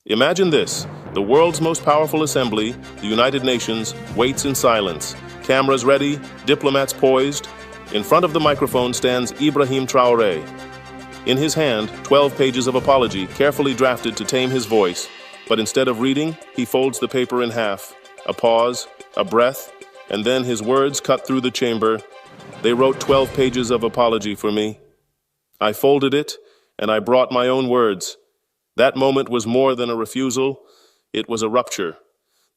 Imagine this. The world's most powerful assembly, the United Nations, waits in silence. Cameras ready, diplomats poised. In front of the microphone stands Ibrahim Traoré. In his hand, 12 pages of apology, carefully drafted to tame his voice. But instead of reading, he folds the paper in half. A pause, a breath, and then his words cut through the chamber. They wrote 12 pages of apology for me. I folded it, and I brought my own words. That moment was more than a refusal, it was a rupture.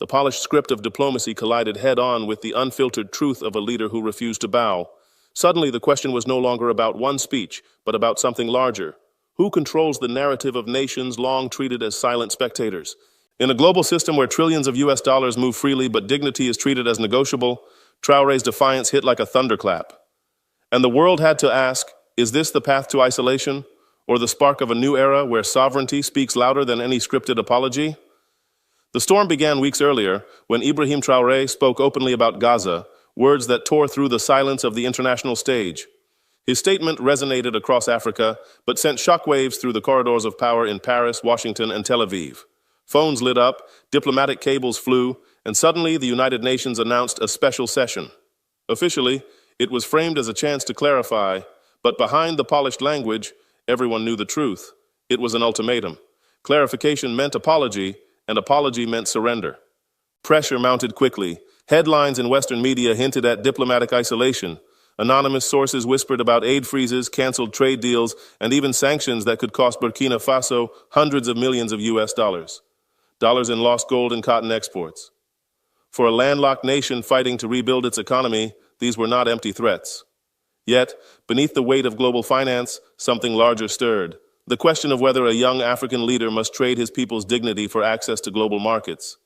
The polished script of diplomacy collided head-on with the unfiltered truth of a leader who refused to bow. Suddenly, the question was no longer about one speech, but about something larger. Who controls the narrative of nations long treated as silent spectators? In a global system where trillions of US dollars move freely but dignity is treated as negotiable, Traoré's defiance hit like a thunderclap. And the world had to ask, is this the path to isolation? Or the spark of a new era where sovereignty speaks louder than any scripted apology? The storm began weeks earlier when Ibrahim Traoré spoke openly about Gaza, words that tore through the silence of the international stage. His statement resonated across Africa, but sent shockwaves through the corridors of power in Paris, Washington, and Tel Aviv. Phones lit up, diplomatic cables flew, and suddenly the United Nations announced a special session. Officially, it was framed as a chance to clarify, but behind the polished language, everyone knew the truth. It was an ultimatum. Clarification meant apology, and apology meant surrender. Pressure mounted quickly. Headlines in Western media hinted at diplomatic isolation. Anonymous sources whispered about aid freezes, canceled trade deals, and even sanctions that could cost Burkina Faso hundreds of millions of US dollars. Dollars in lost gold and cotton exports. For a landlocked nation fighting to rebuild its economy, these were not empty threats. Yet, beneath the weight of global finance, something larger stirred. The question of whether a young African leader must trade his people's dignity for access to global markets.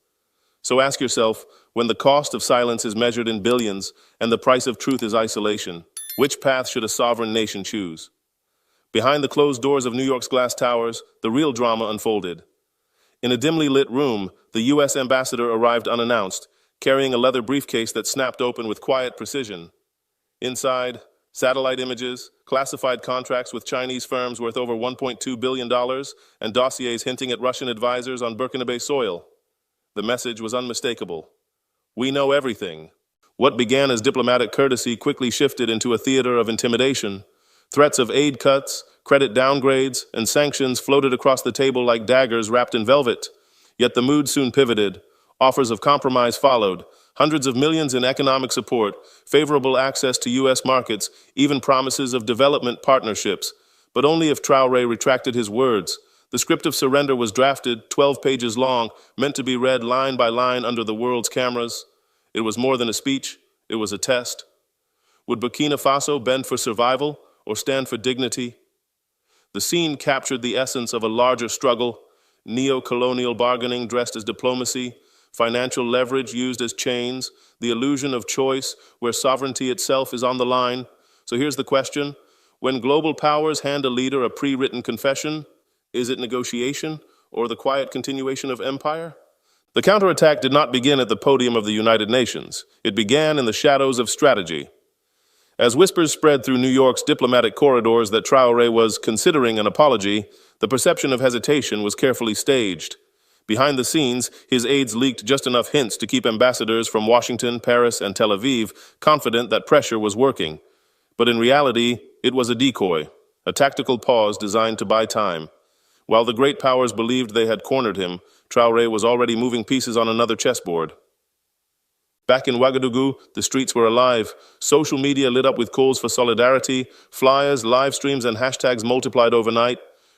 So ask yourself, when the cost of silence is measured in billions and the price of truth is isolation, which path should a sovereign nation choose? Behind the closed doors of New York's glass towers, the real drama unfolded. In a dimly lit room, the U.S. ambassador arrived unannounced, carrying a leather briefcase that snapped open with quiet precision. Inside, satellite images, classified contracts with Chinese firms worth over $1.2 billion, and dossiers hinting at Russian advisors on Burkina Faso soil. The message was unmistakable. We know everything. What began as diplomatic courtesy quickly shifted into a theater of intimidation. Threats of aid cuts, credit downgrades, and sanctions floated across the table like daggers wrapped in velvet. Yet the mood soon pivoted. Offers of compromise followed. Hundreds of millions in economic support, favorable access to U.S. markets, even promises of development partnerships. But only if Traoré retracted his words. The script of surrender was drafted, 12 pages long, meant to be read line by line under the world's cameras. It was more than a speech, it was a test. Would Burkina Faso bend for survival or stand for dignity? The scene captured the essence of a larger struggle, neo-colonial bargaining dressed as diplomacy, financial leverage used as chains, the illusion of choice where sovereignty itself is on the line. So here's the question. When global powers hand a leader a pre-written confession, is it negotiation or the quiet continuation of empire? The counterattack did not begin at the podium of the United Nations. It began in the shadows of strategy. As whispers spread through New York's diplomatic corridors that Traoré was considering an apology, the perception of hesitation was carefully staged. Behind the scenes, his aides leaked just enough hints to keep ambassadors from Washington, Paris, and Tel Aviv confident that pressure was working. But in reality, it was a decoy, a tactical pause designed to buy time. While the great powers believed they had cornered him, Traoré was already moving pieces on another chessboard. Back in Ouagadougou, the streets were alive. Social media lit up with calls for solidarity, flyers, live streams, and hashtags multiplied overnight.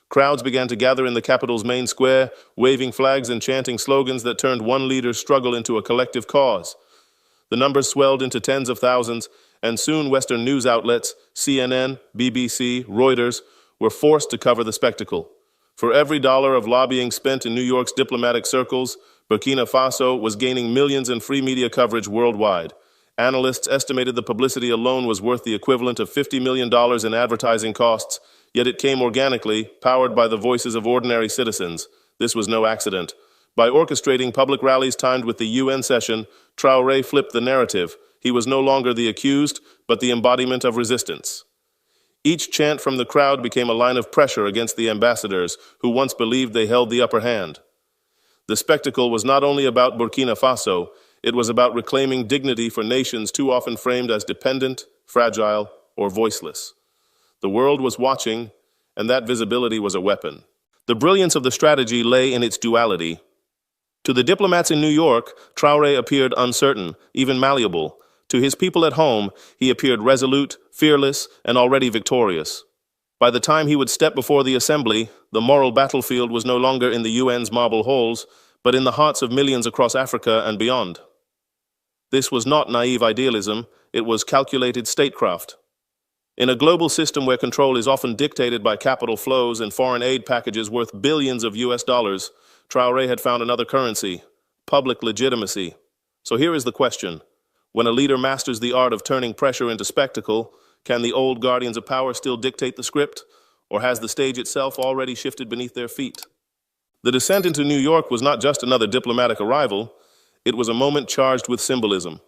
Crowds began to gather in the capital's main square, waving flags and chanting slogans that turned one leader's struggle into a collective cause. The numbers swelled into tens of thousands, and soon Western news outlets, CNN, BBC, Reuters, were forced to cover the spectacle. For every dollar of lobbying spent in New York's diplomatic circles, Burkina Faso was gaining millions in free media coverage worldwide. Analysts estimated the publicity alone was worth the equivalent of $50 million in advertising costs, yet it came organically, powered by the voices of ordinary citizens. This was no accident. By orchestrating public rallies timed with the UN session, Traoré flipped the narrative. He was no longer the accused, but the embodiment of resistance. Each chant from the crowd became a line of pressure against the ambassadors, who once believed they held the upper hand. The spectacle was not only about Burkina Faso, it was about reclaiming dignity for nations too often framed as dependent, fragile, or voiceless. The world was watching, and that visibility was a weapon. The brilliance of the strategy lay in its duality. To the diplomats in New York, Traoré appeared uncertain, even malleable. To his people at home, he appeared resolute, fearless, and already victorious. By the time he would step before the assembly, the moral battlefield was no longer in the UN's marble halls, but in the hearts of millions across Africa and beyond. This was not naive idealism, it was calculated statecraft. In a global system where control is often dictated by capital flows and foreign aid packages worth billions of US dollars, Traoré had found another currency: public legitimacy. So here is the question. When a leader masters the art of turning pressure into spectacle, can the old guardians of power still dictate the script, or has the stage itself already shifted beneath their feet? The descent into New York was not just another diplomatic arrival, it was a moment charged with symbolism.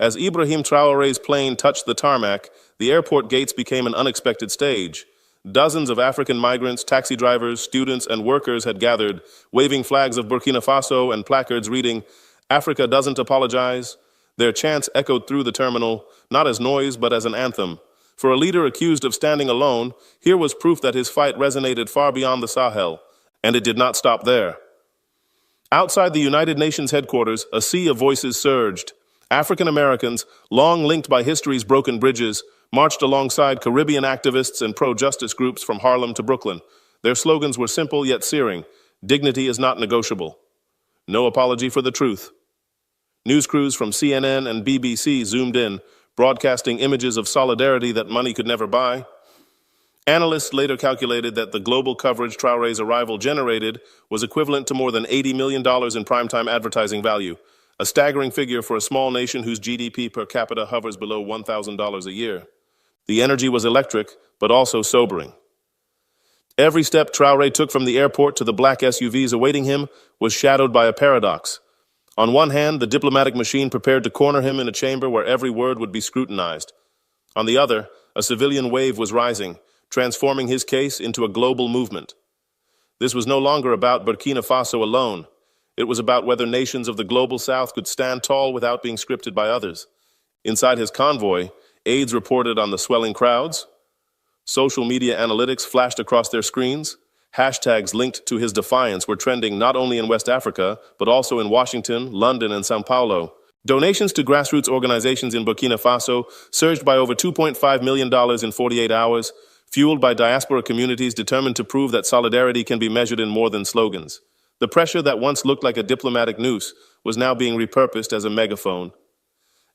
As Ibrahim Traoré's plane touched the tarmac, the airport gates became an unexpected stage. Dozens of African migrants, taxi drivers, students, and workers had gathered, waving flags of Burkina Faso and placards reading, "Africa doesn't apologize." Their chants echoed through the terminal, not as noise but as an anthem. For a leader accused of standing alone, here was proof that his fight resonated far beyond the Sahel, and it did not stop there. Outside the United Nations headquarters, a sea of voices surged. African Americans, long linked by history's broken bridges, marched alongside Caribbean activists and pro-justice groups from Harlem to Brooklyn. Their slogans were simple yet searing: dignity is not negotiable. No apology for the truth. News crews from CNN and BBC zoomed in, broadcasting images of solidarity that money could never buy. Analysts later calculated that the global coverage Traoré's arrival generated was equivalent to more than $80 million in primetime advertising value, a staggering figure for a small nation whose GDP per capita hovers below $1,000 a year. The energy was electric, but also sobering. Every step Traoré took from the airport to the black SUVs awaiting him was shadowed by a paradox. On one hand, the diplomatic machine prepared to corner him in a chamber where every word would be scrutinized. On the other, a civilian wave was rising, transforming his case into a global movement. This was no longer about Burkina Faso alone. It was about whether nations of the global south could stand tall without being scripted by others. Inside his convoy, aides reported on the swelling crowds. Social media analytics flashed across their screens. Hashtags linked to his defiance were trending not only in West Africa, but also in Washington, London, and Sao Paulo. Donations to grassroots organizations in Burkina Faso surged by over $2.5 million in 48 hours, fueled by diaspora communities determined to prove that solidarity can be measured in more than slogans. The pressure that once looked like a diplomatic noose was now being repurposed as a megaphone.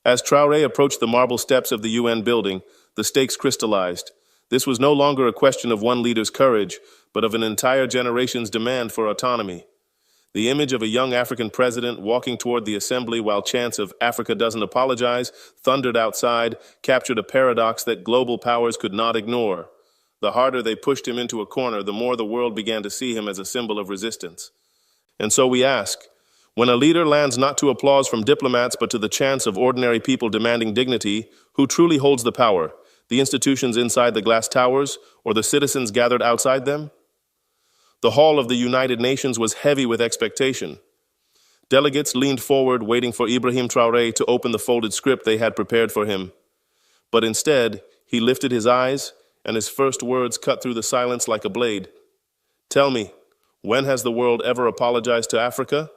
As Traoré approached the marble steps of the UN building, the stakes crystallized. This was no longer a question of one leader's courage, but of an entire generation's demand for autonomy. The image of a young African president walking toward the assembly while chants of "Africa doesn't apologize" thundered outside captured a paradox that global powers could not ignore. The harder they pushed him into a corner, the more the world began to see him as a symbol of resistance. And so we ask, when a leader lands not to applause from diplomats but to the chants of ordinary people demanding dignity, who truly holds the power? The institutions inside the glass towers, or the citizens gathered outside them? The hall of the United Nations was heavy with expectation. Delegates leaned forward, waiting for Ibrahim Traoré to open the folded script they had prepared for him. But instead, he lifted his eyes, and his first words cut through the silence like a blade. "Tell me, when has the world ever apologized to Africa?"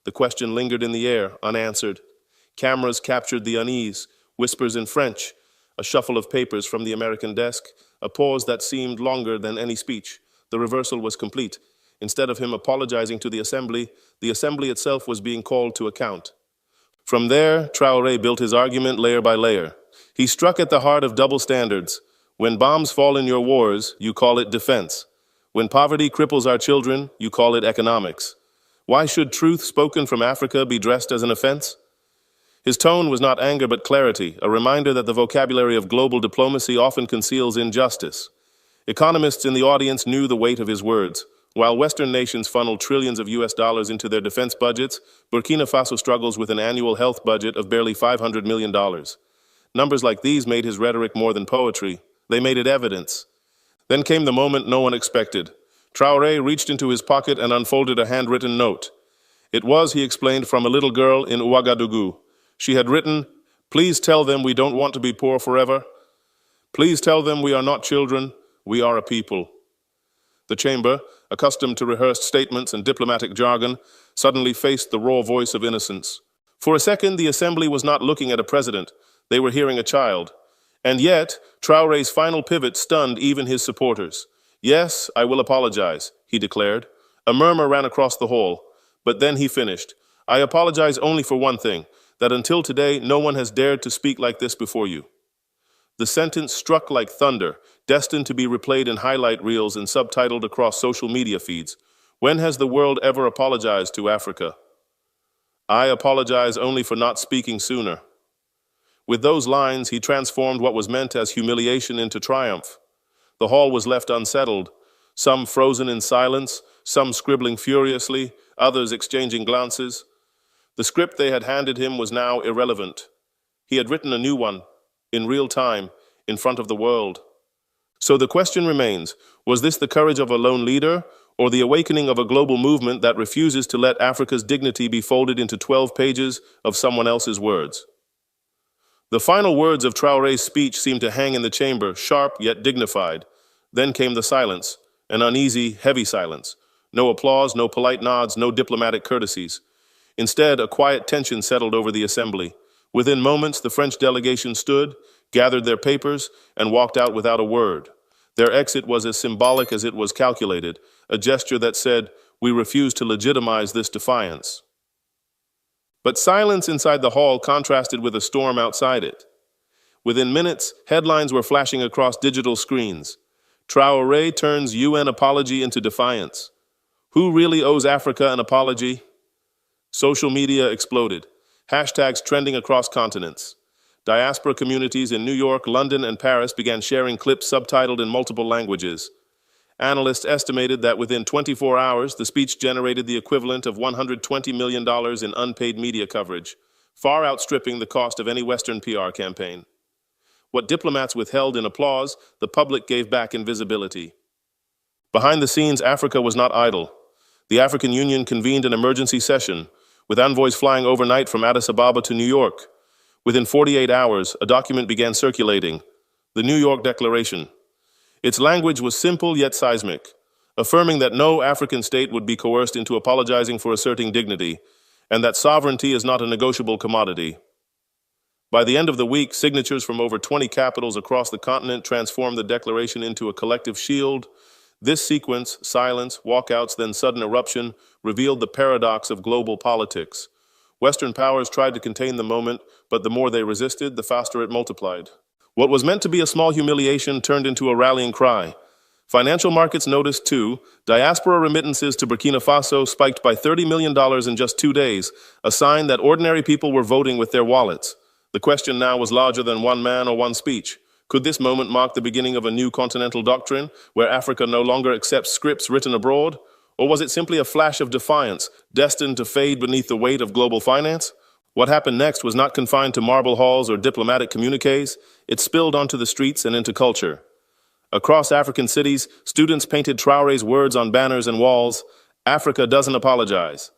The question lingered in the air, unanswered. Cameras captured the unease, whispers in French, a shuffle of papers from the American desk, a pause that seemed longer than any speech. The reversal was complete. Instead of him apologizing to the assembly itself was being called to account. From there, Traoré built his argument layer by layer. He struck at the heart of double standards. When bombs fall in your wars, you call it defense. When poverty cripples our children, you call it economics. Why should truth spoken from Africa be dressed as an offense? His tone was not anger but clarity, a reminder that the vocabulary of global diplomacy often conceals injustice. Economists in the audience knew the weight of his words. While Western nations funnel trillions of US dollars into their defense budgets, Burkina Faso struggles with an annual health budget of barely $500 million. Numbers like these made his rhetoric more than poetry. They made it evidence. Then came the moment no one expected. Traoré reached into his pocket and unfolded a handwritten note. It was, he explained, from a little girl in Ouagadougou. She had written, "Please tell them we don't want to be poor forever. Please tell them we are not children, we are a people." The chamber, accustomed to rehearsed statements and diplomatic jargon, suddenly faced the raw voice of innocence. For a second, the assembly was not looking at a president. They were hearing a child. And yet, Traoré's final pivot stunned even his supporters. "Yes, I will apologize," he declared. A murmur ran across the hall, but then he finished. "I apologize only for one thing, that until today no one has dared to speak like this before you." The sentence struck like thunder, destined to be replayed in highlight reels and subtitled across social media feeds. When has the world ever apologized to Africa? I apologize only for not speaking sooner. With those lines, he transformed what was meant as humiliation into triumph. The hall was left unsettled, some frozen in silence, some scribbling furiously, others exchanging glances. The script they had handed him was now irrelevant. He had written a new one, in real time, in front of the world. So the question remains, was this the courage of a lone leader, or the awakening of a global movement that refuses to let Africa's dignity be folded into 12 pages of someone else's words? The final words of Traoré's speech seemed to hang in the chamber, sharp yet dignified. Then came the silence, an uneasy, heavy silence. No applause, no polite nods, no diplomatic courtesies. Instead, a quiet tension settled over the assembly. Within moments, the French delegation stood, gathered their papers, and walked out without a word. Their exit was as symbolic as it was calculated, a gesture that said, "We refuse to legitimize this defiance." But silence inside the hall contrasted with a storm outside it. Within minutes, headlines were flashing across digital screens. Traoré turns UN apology into defiance. Who really owes Africa an apology? Social media exploded. Hashtags trending across continents. Diaspora communities in New York, London, and Paris began sharing clips subtitled in multiple languages. Analysts estimated that within 24 hours, the speech generated the equivalent of $120 million in unpaid media coverage, far outstripping the cost of any Western PR campaign. What diplomats withheld in applause, the public gave back in visibility. Behind the scenes, Africa was not idle. The African Union convened an emergency session, with envoys flying overnight from Addis Ababa to New York. Within 48 hours, a document began circulating, the New York Declaration. Its language was simple yet seismic, affirming that no African state would be coerced into apologizing for asserting dignity, and that sovereignty is not a negotiable commodity. By the end of the week, signatures from over 20 capitals across the continent transformed the declaration into a collective shield. This sequence, silence, walkouts, then sudden eruption, revealed the paradox of global politics. Western powers tried to contain the moment, but the more they resisted, the faster it multiplied. What was meant to be a small humiliation turned into a rallying cry. Financial markets noticed too. Diaspora remittances to Burkina Faso spiked by $30 million in just 2 days, a sign that ordinary people were voting with their wallets. The question now was larger than one man or one speech. Could this moment mark the beginning of a new continental doctrine, where Africa no longer accepts scripts written abroad? Or was it simply a flash of defiance, destined to fade beneath the weight of global finance? What happened next was not confined to marble halls or diplomatic communiques. It spilled onto the streets and into culture. Across African cities, students painted Traoré's words on banners and walls. Africa doesn't apologize.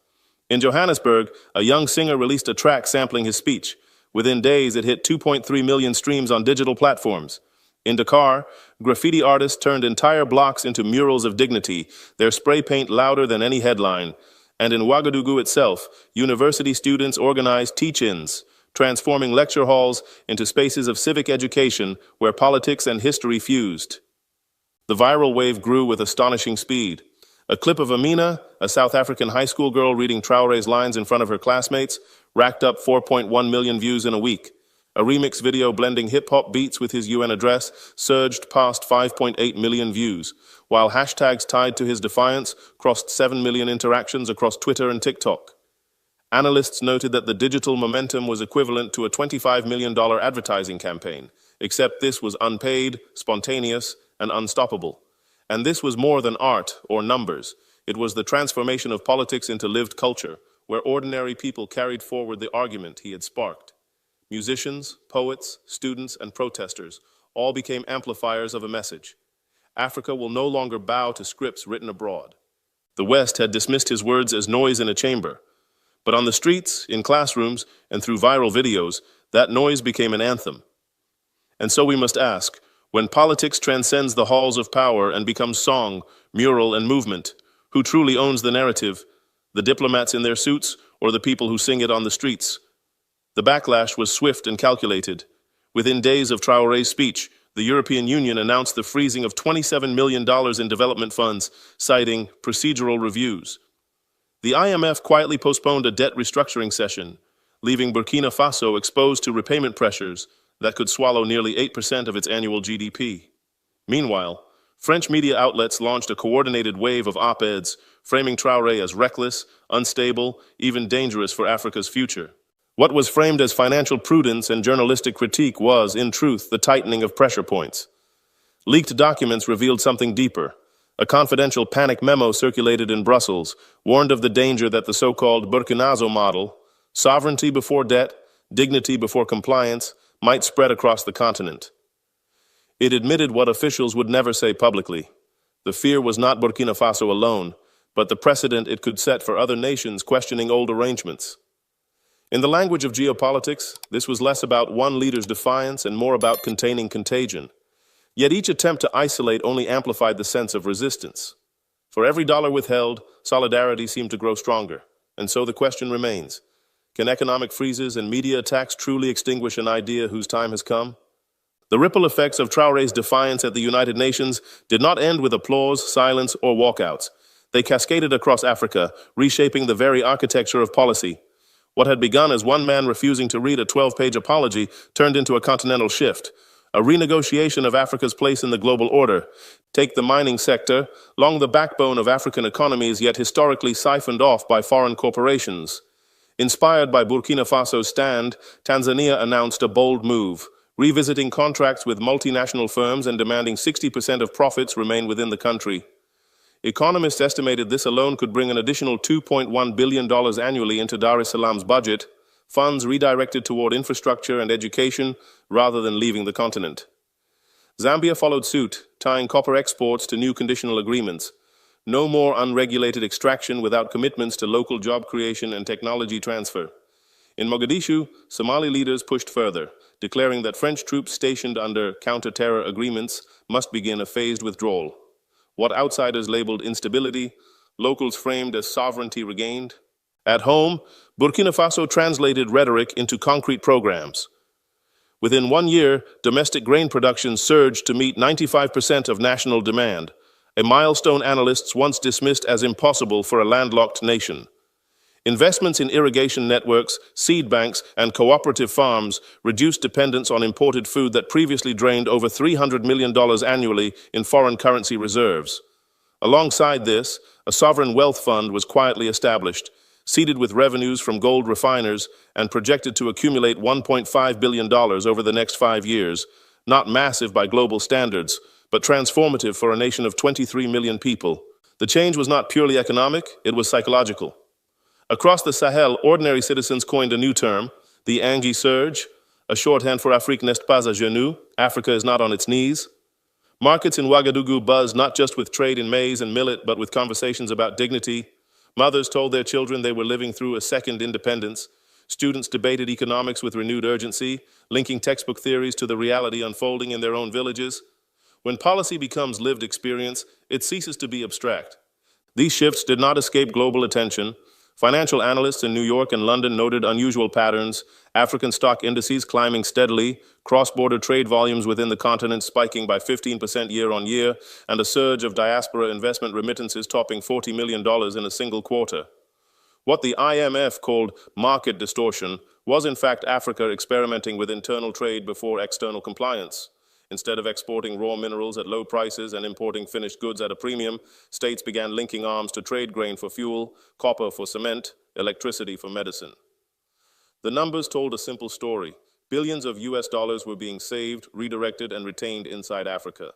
In Johannesburg, a young singer released a track sampling his speech. Within days, it hit 2.3 million streams on digital platforms. In Dakar, graffiti artists turned entire blocks into murals of dignity, their spray paint louder than any headline. And in Ouagadougou itself, university students organized teach-ins, transforming lecture halls into spaces of civic education where politics and history fused. The viral wave grew with astonishing speed. A clip of Amina, a South African high school girl reading Traoré's lines in front of her classmates, racked up 4.1 million views in a week. A remix video blending hip-hop beats with his UN address surged past 5.8 million views, while hashtags tied to his defiance crossed 7 million interactions across Twitter and TikTok. Analysts noted that the digital momentum was equivalent to a $25 million advertising campaign, except this was unpaid, spontaneous, and unstoppable. And this was more than art or numbers. It was the transformation of politics into lived culture, where ordinary people carried forward the argument he had sparked. Musicians, poets, students, and protesters all became amplifiers of a message. Africa will no longer bow to scripts written abroad. The West had dismissed his words as noise in a chamber. But on the streets, in classrooms, and through viral videos, that noise became an anthem. And so we must ask, when politics transcends the halls of power and becomes song, mural, and movement, who truly owns the narrative, the diplomats in their suits or the people who sing it on the streets? The backlash was swift and calculated. Within days of Traoré's speech, the European Union announced the freezing of $27 million in development funds, citing procedural reviews. The IMF quietly postponed a debt restructuring session, leaving Burkina Faso exposed to repayment pressures that could swallow nearly 8% of its annual GDP. Meanwhile, French media outlets launched a coordinated wave of op-eds, framing Traoré as reckless, unstable, even dangerous for Africa's future. What was framed as financial prudence and journalistic critique was, in truth, the tightening of pressure points. Leaked documents revealed something deeper. A confidential panic memo circulated in Brussels warned of the danger that the so-called Burkina Faso model, sovereignty before debt, dignity before compliance, might spread across the continent. It admitted what officials would never say publicly. The fear was not Burkina Faso alone, but the precedent it could set for other nations questioning old arrangements. In the language of geopolitics, this was less about one leader's defiance and more about containing contagion. Yet each attempt to isolate only amplified the sense of resistance. For every dollar withheld, solidarity seemed to grow stronger. And so the question remains, can economic freezes and media attacks truly extinguish an idea whose time has come? The ripple effects of Traoré's defiance at the United Nations did not end with applause, silence, or walkouts. They cascaded across Africa, reshaping the very architecture of policy. What had begun as one man refusing to read a 12-page apology turned into a continental shift, a renegotiation of Africa's place in the global order. Take the mining sector, long the backbone of African economies, yet historically siphoned off by foreign corporations. Inspired by Burkina Faso's stand, Tanzania announced a bold move, revisiting contracts with multinational firms and demanding 60% of profits remain within the country. Economists estimated this alone could bring an additional $2.1 billion annually into Dar es Salaam's budget, funds redirected toward infrastructure and education rather than leaving the continent. Zambia followed suit, tying copper exports to new conditional agreements. No more unregulated extraction without commitments to local job creation and technology transfer. In Mogadishu, Somali leaders pushed further, declaring that French troops stationed under counter-terror agreements must begin a phased withdrawal. What outsiders labeled instability, locals framed as sovereignty regained. At home, Burkina Faso translated rhetoric into concrete programs. Within 1 year, domestic grain production surged to meet 95% of national demand, a milestone analysts once dismissed as impossible for a landlocked nation. Investments in irrigation networks, seed banks, and cooperative farms reduced dependence on imported food that previously drained over $300 million annually in foreign currency reserves. Alongside this, a sovereign wealth fund was quietly established, seeded with revenues from gold refiners and projected to accumulate $1.5 billion over the next 5 years, not massive by global standards, but transformative for a nation of 23 million people. The change was not purely economic, it was psychological. Across the Sahel, ordinary citizens coined a new term, the Angui Surge, a shorthand for Afrique n'est pas à genoux, Africa is not on its knees. Markets in Ouagadougou buzzed not just with trade in maize and millet, but with conversations about dignity. Mothers told their children they were living through a second independence. Students debated economics with renewed urgency, linking textbook theories to the reality unfolding in their own villages. When policy becomes lived experience, it ceases to be abstract. These shifts did not escape global attention. Financial analysts in New York and London noted unusual patterns, African stock indices climbing steadily, cross-border trade volumes within the continent spiking by 15% year-on-year, and a surge of diaspora investment remittances topping $40 million in a single quarter. What the IMF called market distortion was in fact Africa experimenting with internal trade before external compliance. Instead of exporting raw minerals at low prices and importing finished goods at a premium, states began linking arms to trade grain for fuel, copper for cement, electricity for medicine. The numbers told a simple story. Billions of US dollars were being saved, redirected, and retained inside Africa.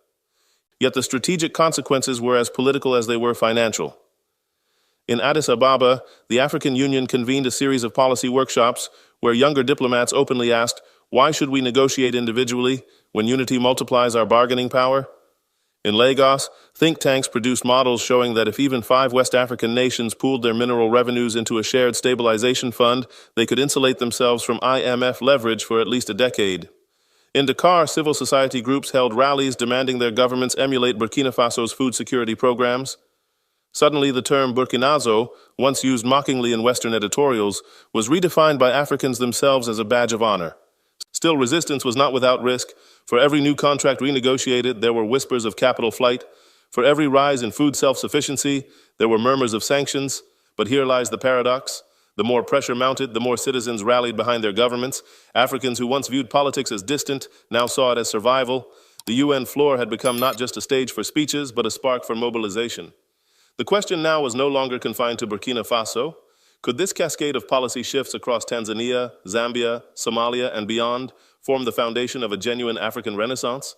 Yet the strategic consequences were as political as they were financial. In Addis Ababa, the African Union convened a series of policy workshops where younger diplomats openly asked, why should we negotiate individually when unity multiplies our bargaining power? In Lagos, think tanks produced models showing that if even 5 West African nations pooled their mineral revenues into a shared stabilization fund, they could insulate themselves from IMF leverage for at least a decade. In Dakar, civil society groups held rallies demanding their governments emulate Burkina Faso's food security programs. Suddenly, the term Burkinazo, once used mockingly in Western editorials, was redefined by Africans themselves as a badge of honor. Still, resistance was not without risk. For every new contract renegotiated, there were whispers of capital flight. For every rise in food self-sufficiency, there were murmurs of sanctions. But here lies the paradox. The more pressure mounted, the more citizens rallied behind their governments. Africans who once viewed politics as distant now saw it as survival. The UN floor had become not just a stage for speeches, but a spark for mobilization. The question now was no longer confined to Burkina Faso. Could this cascade of policy shifts across Tanzania, Zambia, Somalia, and beyond form the foundation of a genuine African renaissance?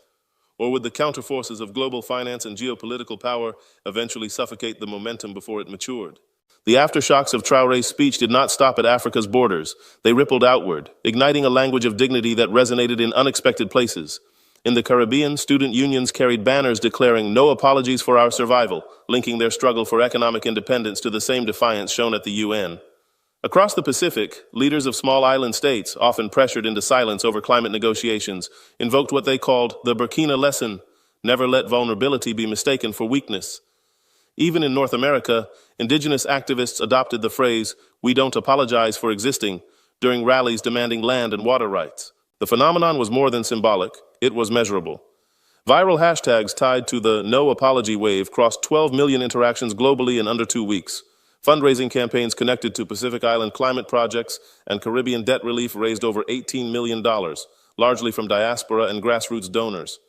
Or would the counterforces of global finance and geopolitical power eventually suffocate the momentum before it matured? The aftershocks of Traoré's speech did not stop at Africa's borders. They rippled outward, igniting a language of dignity that resonated in unexpected places. In the Caribbean, student unions carried banners declaring "No apologies for our survival," linking their struggle for economic independence to the same defiance shown at the UN. Across the Pacific, leaders of small island states, often pressured into silence over climate negotiations, invoked what they called the Burkina lesson: never let vulnerability be mistaken for weakness. Even in North America, indigenous activists adopted the phrase, "We don't apologize for existing," during rallies demanding land and water rights. The phenomenon was more than symbolic, it was measurable. Viral hashtags tied to the "No Apology" wave crossed 12 million interactions globally in under 2 weeks. Fundraising campaigns connected to Pacific Island climate projects and Caribbean debt relief raised over $18 million, largely from diaspora and grassroots donors.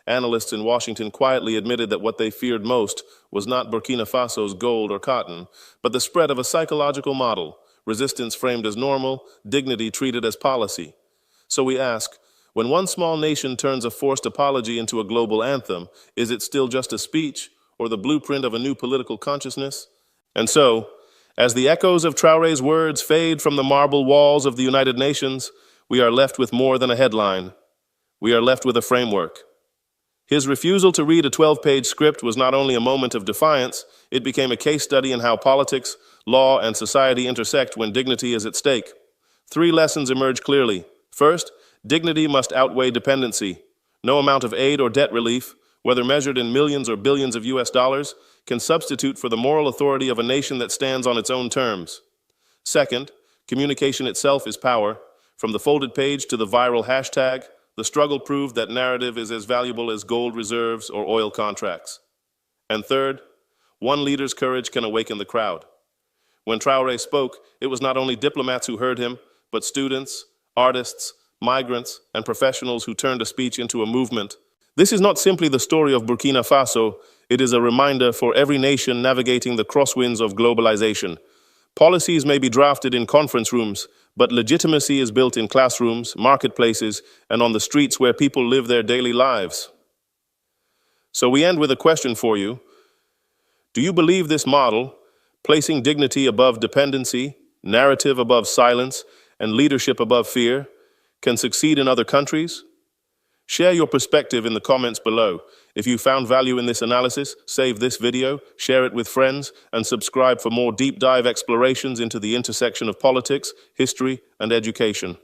Analysts in Washington quietly admitted that what they feared most was not Burkina Faso's gold or cotton, but the spread of a psychological model, resistance framed as normal, dignity treated as policy. So we ask, when one small nation turns a forced apology into a global anthem, is it still just a speech or the blueprint of a new political consciousness? And so, as the echoes of Traoré's words fade from the marble walls of the United Nations, we are left with more than a headline. We are left with a framework. His refusal to read a 12-page script was not only a moment of defiance, it became a case study in how politics, law, and society intersect when dignity is at stake. 3 lessons emerge clearly. First, dignity must outweigh dependency. No amount of aid or debt relief, whether measured in millions or billions of US dollars, can substitute for the moral authority of a nation that stands on its own terms. Second, communication itself is power. From the folded page to the viral hashtag, the struggle proved that narrative is as valuable as gold reserves or oil contracts. And third, one leader's courage can awaken the crowd. When Traoré spoke, it was not only diplomats who heard him, but students, artists, migrants, and professionals who turned a speech into a movement. This is not simply the story of Burkina Faso, it is a reminder for every nation navigating the crosswinds of globalization. Policies may be drafted in conference rooms, but legitimacy is built in classrooms, marketplaces, and on the streets where people live their daily lives. So we end with a question for you. Do you believe this model, placing dignity above dependency, narrative above silence, and leadership above fear, can succeed in other countries? Share your perspective in the comments below. If you found value in this analysis, save this video, share it with friends, and subscribe for more deep dive explorations into the intersection of politics, history, and education.